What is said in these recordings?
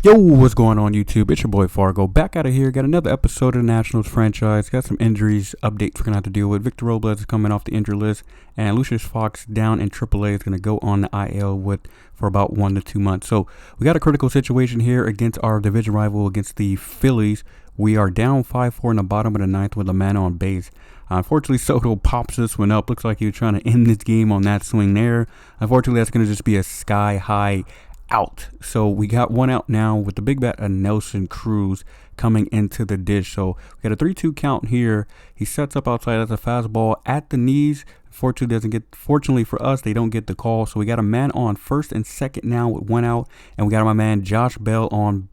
Yo, what's going on YouTube? It's your boy Fargo back out of here. Got another episode of the Nationals franchise. Got some injuries updates we're going to have to deal with. Victor Robles is coming off the injury list, and Lucius Fox down in AAA is going to go on the IL for about 1 to 2 months. So we got a critical situation here against our division rival, against the Phillies. We are down 5-4 in the bottom of the ninth with a man on base. Unfortunately, Soto pops this one up. Looks like he was trying to end this game on that swing there. Unfortunately, that's going to just be a sky-high out. So we got one out now with the big bat of Nelson Cruz coming into the dish. So we got a 3-2 count here. He sets up outside. That's a fastball at the knees. Fortunately for us, they don't get the call. So we got a man on first and second now with one out, and we got my man Josh Bell on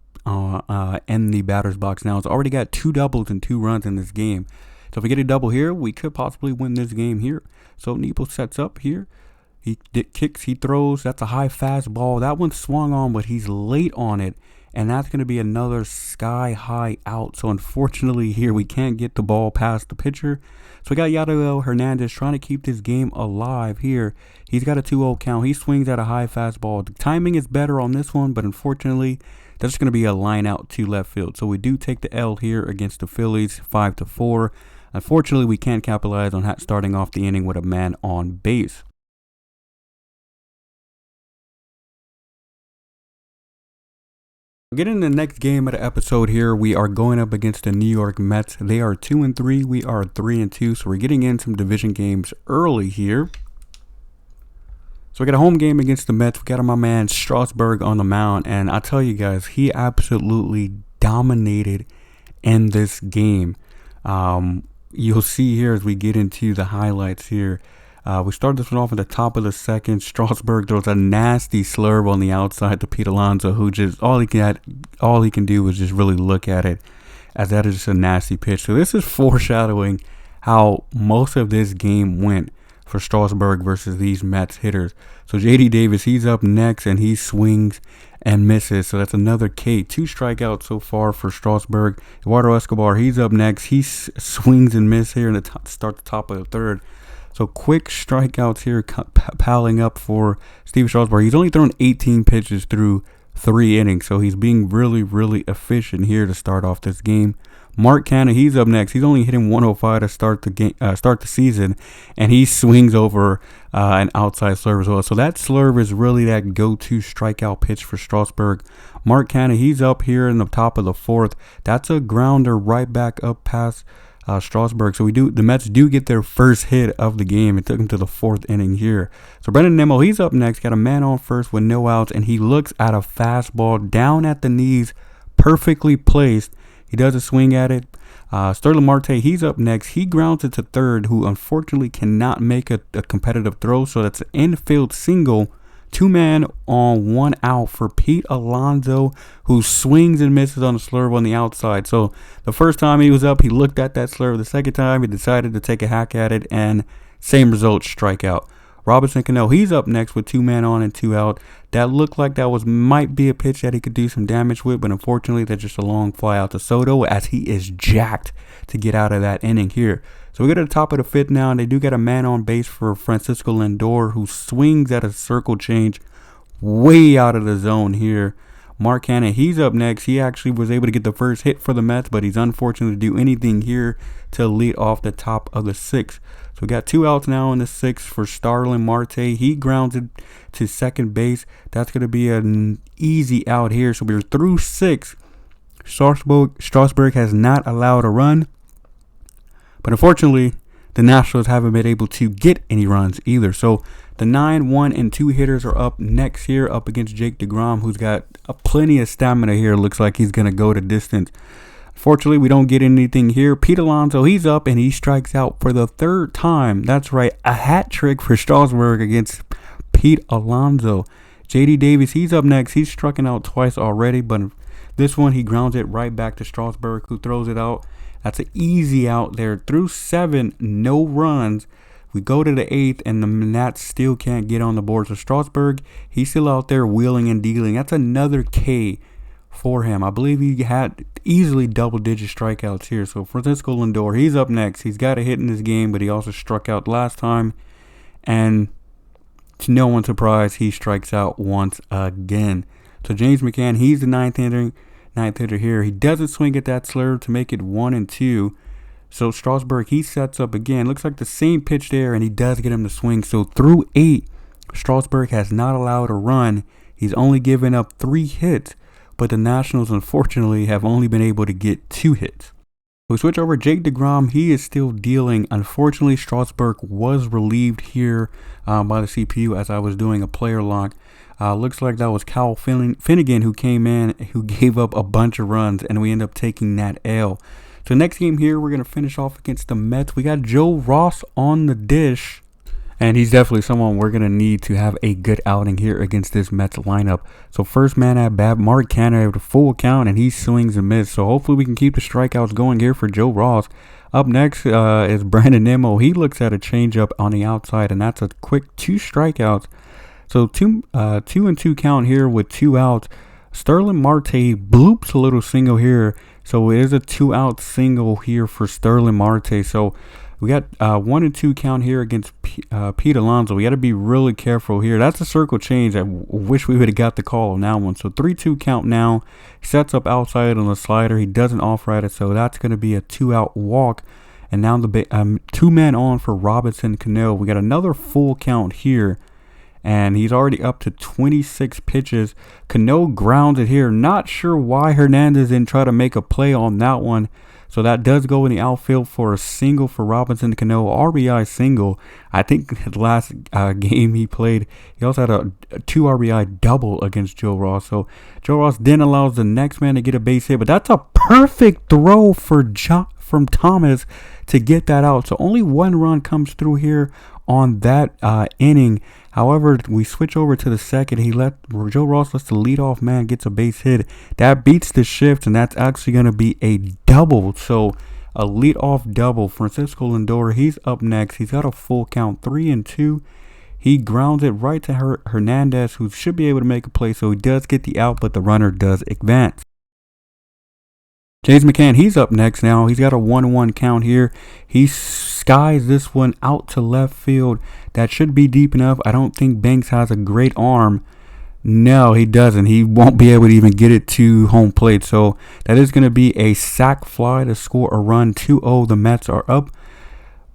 in the batter's box now. It's already got 2 doubles and 2 runs in this game. So if we get a double here, we could possibly win this game here. So Nepo sets up here. He kicks, he throws. That's a high fastball. That one swung on, but he's late on it. And that's going to be another sky-high out. So unfortunately here, we can't get the ball past the pitcher. So we got Yadiel Hernandez trying to keep this game alive here. He's got a 2-0 count. He swings at a high fastball. The timing is better on this one, but unfortunately, that's going to be a line out to left field. So we do take the L here against the Phillies, 5-4. Unfortunately, we can't capitalize on starting off the inning with a man on base. Getting the next game of the episode here, we are going up against the New York Mets. They are 2-3. We are 3-2. So we're getting in some division games early here. So we got a home game against the Mets. We got my man Strasburg on the mound, and I tell you guys, he absolutely dominated in this game. You'll see here as we get into the highlights here. We start this one off at the top of the second. Strasburg throws a nasty slurve on the outside to Pete Alonso, who just all he can do is just really look at it, as that is just a nasty pitch. So this is foreshadowing how most of this game went for Strasburg versus these Mets hitters. So J.D. Davis, he's up next, and he swings and misses. So that's another K. 2 strikeouts so far for Strasburg. Eduardo Escobar, he's up next. He swings and misses here in the start the top of the third. So quick strikeouts here piling up for Steve Strasburg. He's only thrown 18 pitches through 3 innings, so he's being really, really efficient here to start off this game. McCann, he's up next. He's only hitting 105 to start the season, and he swings over an outside slurve as well. So that slurve is really that go-to strikeout pitch for Strasburg. McCann, he's up here in the top of the 4th. That's a grounder right back up past Strasburg. So the Mets do get their first hit of the game. It took them to the 4th inning here. So Brendan Nimmo, he's up next. Got a man on first with no outs, and he looks at a fastball down at the knees, perfectly placed. He does a swing at it. Sterling Marte, he's up next. He grounds it to third, who unfortunately cannot make a competitive throw. So that's an infield single. 2-man on 1 out for Pete Alonso, who swings and misses on the slurve on the outside. So the first time he was up, he looked at that slurve. The second time, he decided to take a hack at it, and same result, strikeout. Robinson Cano, he's up next with 2-man on and 2 out. That looked like that might be a pitch that he could do some damage with, but unfortunately, that's just a long fly out to Soto, as he is jacked to get out of that inning here. So we get to the top of the 5th now, and they do get a man on base for Francisco Lindor, who swings at a circle change way out of the zone here. Mark Hanna, he's up next. He actually was able to get the first hit for the Mets, but he's unfortunate to do anything here to lead off the top of the 6th. So we got 2 outs now in the 6th for Starlin Marte. He grounds it to second base. That's going to be an easy out here. So we're through 6. Strasburg has not allowed a run. But unfortunately, the Nationals haven't been able to get any runs either. So the 9, 1, and 2 hitters are up next here, up against Jake DeGrom, who's got plenty of stamina here. Looks like he's going to go the distance. Fortunately, we don't get anything here. Pete Alonso, he's up, and he strikes out for the 3rd time. That's right, a hat trick for Strasburg against Pete Alonso. J.D. Davis, he's up next. He's striking out twice already, but this one, he grounds it right back to Strasburg, who throws it out. That's an easy out there. Through 7, no runs. We go to the 8th, and the Nats still can't get on the board. So Strasburg, he's still out there wheeling and dealing. That's another K for him. I believe he had easily double-digit strikeouts here. So Francisco Lindor, he's up next. He's got a hit in this game, but he also struck out last time. And to no one's surprise, he strikes out once again. So James McCann, he's the ninth hitter here. He doesn't swing at that slurve to make it 1-2. So Strasburg, he sets up again. Looks like the same pitch there, and he does get him to swing. So through 8, Strasburg has not allowed a run. He's only given up 3 hits, but the Nationals, unfortunately, have only been able to get 2 hits. We switch over Jake DeGrom. He is still dealing. Unfortunately, Strasburg was relieved here by the CPU as I was doing a player lock. Looks like that was Cal Finnegan who came in, who gave up a bunch of runs, and we end up taking that L. So next game here, we're going to finish off against the Mets. We got Joe Ross on the dish, and he's definitely someone we're going to need to have a good outing here against this Mets lineup. So first man at bat, McCann with a full count, and he swings and misses. So hopefully we can keep the strikeouts going here for Joe Ross. Up next is Brandon Nimmo. He looks at a changeup on the outside, and that's a quick 2 strikeouts. So 2-2 count here with 2 outs. Sterling Marte bloops a little single here. So it is a 2-out single here for Sterling Marte. So we got 1-2 count here against Pete Alonso. We got to be really careful here. That's a circle change. I wish we would have got the call on that one. So 3-2 count now. Sets up outside on the slider. He doesn't off-ride it. So that's going to be a 2-out walk. And now the 2 men on for Robinson Cano. We got another full count here. And he's already up to 26 pitches. Cano grounds it here. Not sure why Hernandez didn't try to make a play on that one. So that does go in the outfield for a single for Robinson Cano. RBI single. I think the last game he played, he also had a 2 RBI double against Joe Ross. So Joe Ross then allows the next man to get a base hit. But that's a perfect throw from Thomas to get that out. So only 1 run comes through here on that inning. However, we switch over to the second. Joe Ross lets the leadoff man gets a base hit. That beats the shift, and that's actually going to be a double. So a leadoff double. Francisco Lindor, he's up next. He's got a full count, 3-2. He grounds it right to Hernandez, who should be able to make a play. So he does get the out, but the runner does advance. James McCann, he's up next now. He's got a 1-1 count here. He skies this one out to left field. That should be deep enough. I don't think Banks has a great arm. No, he doesn't. He won't be able to even get it to home plate. So that is going to be a sac fly to score a run. 2-0. The Mets are up.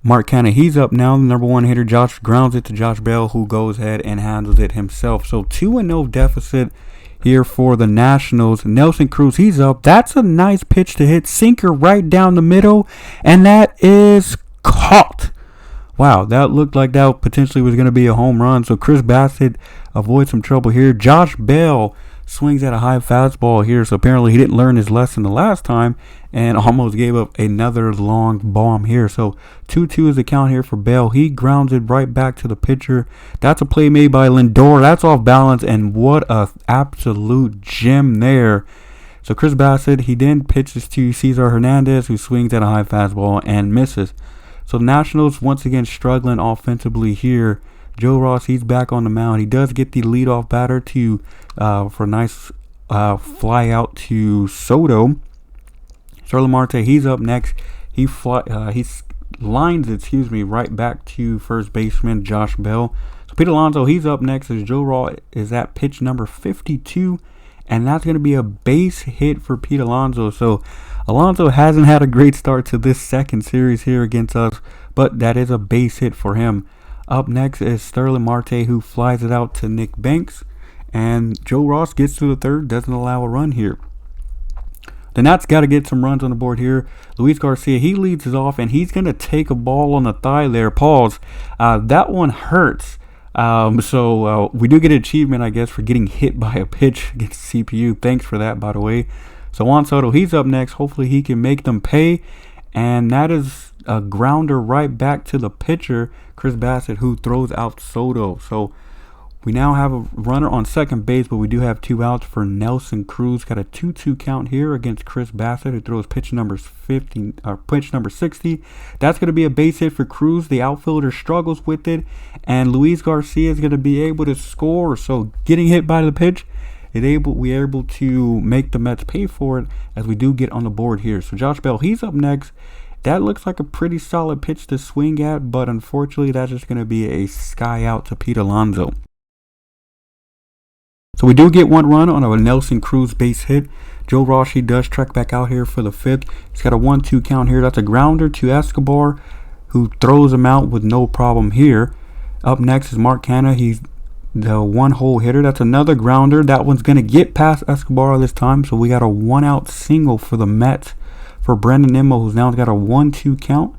McCann, he's up now. The number 1 hitter. Josh grounds it to Josh Bell, who goes ahead and handles it himself. So 2-0 deficit here for the Nationals. Nelson Cruz, he's up. That's a nice pitch to hit. Sinker right down the middle. And that is caught. Wow, that looked like that potentially was going to be a home run. So Chris Bassett avoids some trouble here. Josh Bell swings at a high fastball here. So apparently he didn't learn his lesson the last time and almost gave up another long bomb here. So 2-2 is the count here for Bell. He grounds it right back to the pitcher. That's a play made by Lindor. That's off balance, and what a absolute gem there. So Chris Bassett, he then pitches to Cesar Hernandez, who swings at a high fastball and misses. So the Nationals once again struggling offensively here. Joe Ross, he's back on the mound. He does get the leadoff batter to for a nice fly out to Soto. Sterling Marte, he's up next. He lines right back to first baseman Josh Bell. So Pete Alonso, he's up next as Joe Ross is at pitch number 52. And that's going to be a base hit for Pete Alonso. So Alonso hasn't had a great start to this second series here against us, but that is a base hit for him. Up next is Sterling Marte, who flies it out to Nick Banks. And Joe Ross gets to the third, doesn't allow a run here. The Nats got to get some runs on the board here. Luis Garcia, he leads us off, and he's going to take a ball on the thigh there. Pause. That one hurts. So we do get an achievement, I guess, for getting hit by a pitch against CPU. Thanks for that, by the way. So Juan Soto, he's up next. Hopefully he can make them pay. And that is a grounder right back to the pitcher, Chris Bassett, who throws out Soto. So we now have a runner on second base, but we do have 2 outs for Nelson Cruz. Got a 2-2 count here against Chris Bassett, who throws pitch number 60. That's going to be a base hit for Cruz. The outfielder struggles with it, and Luis Garcia is going to be able to score. So getting hit by the pitch, we're able to make the Mets pay for it as we do get on the board here. So Josh Bell, he's up next. That looks like a pretty solid pitch to swing at, but unfortunately that's just going to be a sky out to Pete Alonso. So we do get 1 run on a Nelson Cruz base hit. Joe Ross, he does trek back out here for the 5th. He's got a 1-2 count here. That's a grounder to Escobar, who throws him out with no problem here. Up next is McCann. He's the 1-hole hitter. That's another grounder. That one's going to get past Escobar this time. So we got a 1-out single for the Mets for Brandon Nimmo, who's now got a 1-2 count.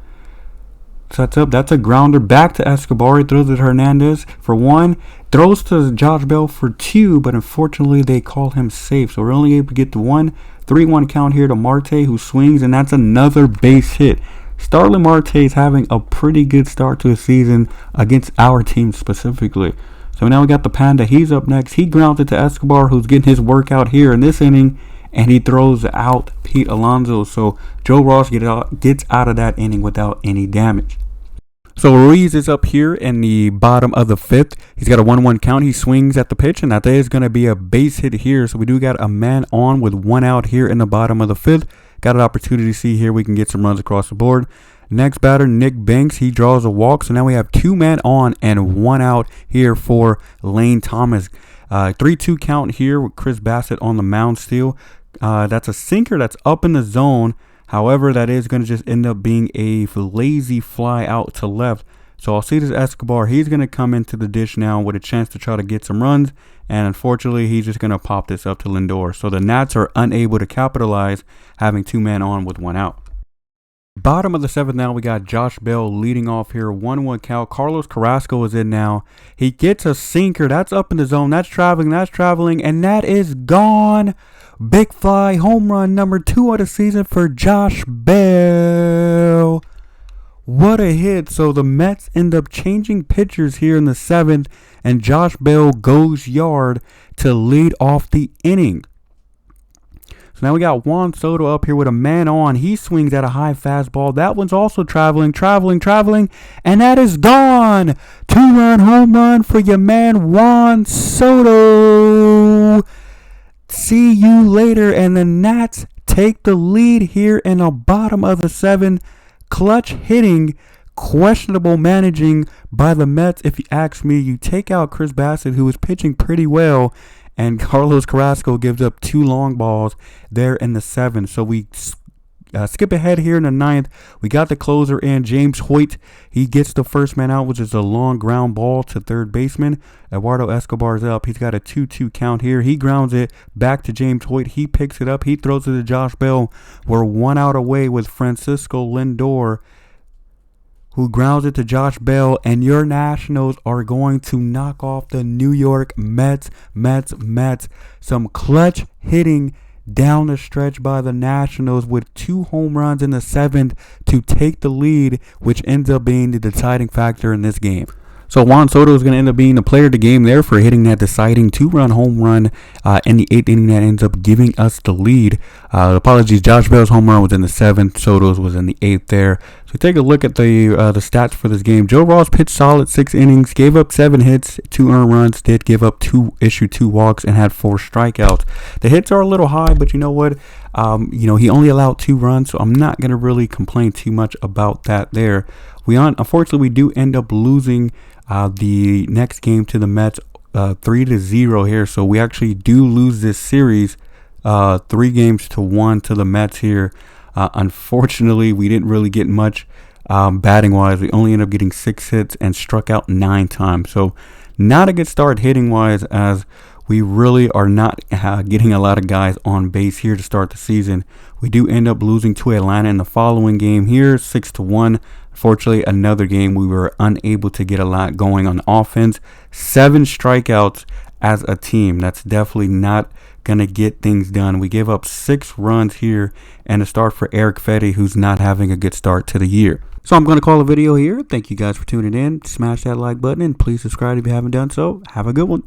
Sets up. That's a grounder back to Escobar. He throws it to Hernandez for 1. Throws to Josh Bell for 2, but unfortunately they call him safe. So we're only able to get the 1. 3-1 count here to Marte, who swings, and that's another base hit. Starling Marte is having a pretty good start to the season against our team specifically. So now we got the Panda. He's up next. He grounds it to Escobar, who's getting his workout here in this inning, and he throws out Pete Alonso. So Joe Ross gets out of that inning without any damage. So Ruiz is up here in the bottom of the 5th. He's got a 1-1 count. He swings at the pitch, and that is going to be a base hit here. So we do got a man on with 1 out here in the bottom of the 5th. Got an opportunity to see here we can get some runs across the board. Next batter, Nick Banks. He draws a walk. So now we have 2 men on and 1 out here for Lane Thomas. 3-2 count here with Chris Bassett on the mound still. That's a sinker that's up in the zone. However, that is going to just end up being a lazy fly out to left. So I'll see this Escobar. He's going to come into the dish now with a chance to try to get some runs. And unfortunately, he's just going to pop this up to Lindor. So the Nats are unable to capitalize, having 2 men on with 1 out. Bottom of the 7th now, we got Josh Bell leading off here. 1-1 count. Carlos Carrasco is in now. He gets a sinker. That's up in the zone. That's traveling. And that is gone. Big fly home run number 2 of the season for Josh Bell. What a hit. So the Mets end up changing pitchers here in the 7th, and Josh Bell goes yard to lead off the inning. So now we got Juan Soto up here with a man on. He swings at a high fastball. That one's also traveling, and that is gone. 2-run home run for your man Juan Soto. See you later. And the Nats take the lead here in the bottom of the 7th. Clutch hitting, questionable managing by the Mets. If you ask me, you take out Chris Bassett, who was pitching pretty well, and Carlos Carrasco gives up 2 long balls there in the 7th. So we skip ahead here in the 9th. We got the closer in, James Hoyt. He gets the first man out, which is a long ground ball to third baseman. Eduardo Escobar's up. He's got a 2-2 count here. He grounds it back to James Hoyt. He picks it up. He throws it to Josh Bell. We're 1 out away with Francisco Lindor, who grounds it to Josh Bell, and your Nationals are going to knock off the New York Mets. Some clutch hitting down the stretch by the Nationals with 2 home runs in the 7th to take the lead, which ends up being the deciding factor in this game. So Juan Soto is going to end up being the player of the game there for hitting that deciding 2-run home run in the 8th inning that ends up giving us the lead. Apologies, Josh Bell's home run was in the 7th. Soto's was in the 8th there. So take a look at the stats for this game. Joe Ross pitched solid 6 innings, gave up 7 hits, 2 earned runs, did give up 2 walks, and had 4 strikeouts. The hits are a little high, but you know what? He only allowed 2 runs, so I'm not going to really complain too much about that there. Unfortunately, we do end up losing the next game to the Mets 3-0 here. So we actually do lose this series 3-1 to the Mets here. Unfortunately, we didn't really get much batting wise. We only ended up getting 6 hits and struck out 9 times. So not a good start hitting wise, as we really are not getting a lot of guys on base here to start the season. We do end up losing to Atlanta in the following game here, 6-1. Unfortunately, another game we were unable to get a lot going on offense. 7 strikeouts as a team. That's definitely not going to get things done. We gave up 6 runs here and a start for Eric Fetty, who's not having a good start to the year. So I'm going to call a video here. Thank you guys for tuning in. Smash that like button and please subscribe if you haven't done so. Have a good one.